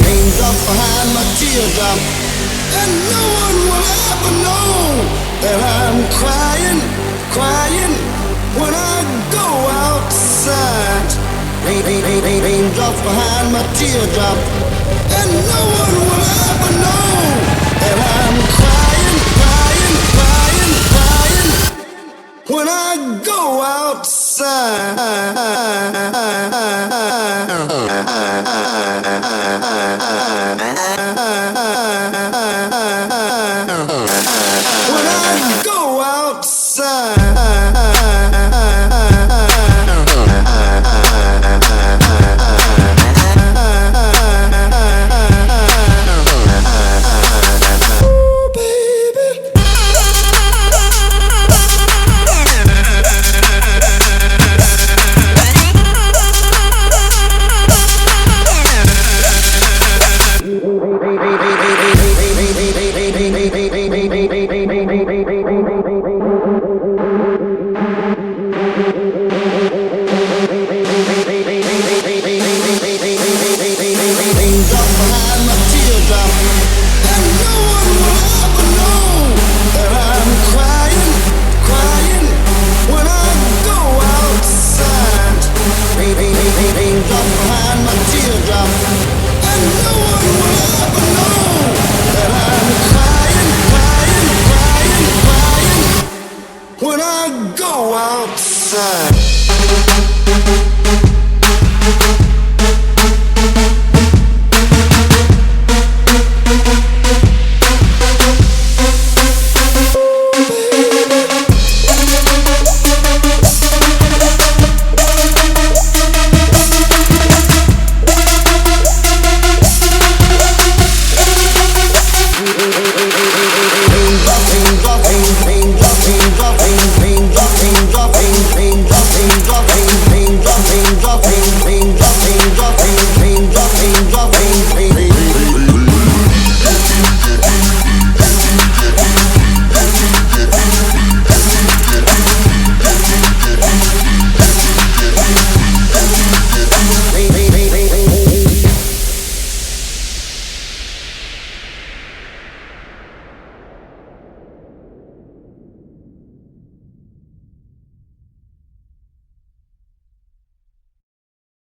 Raindrops behind my teardrop, and no one will ever know that I'm crying, crying when I go outside. Raindrops behind my teardrop, and no one will ever know that I'm crying, crying, crying, crying when I go outside.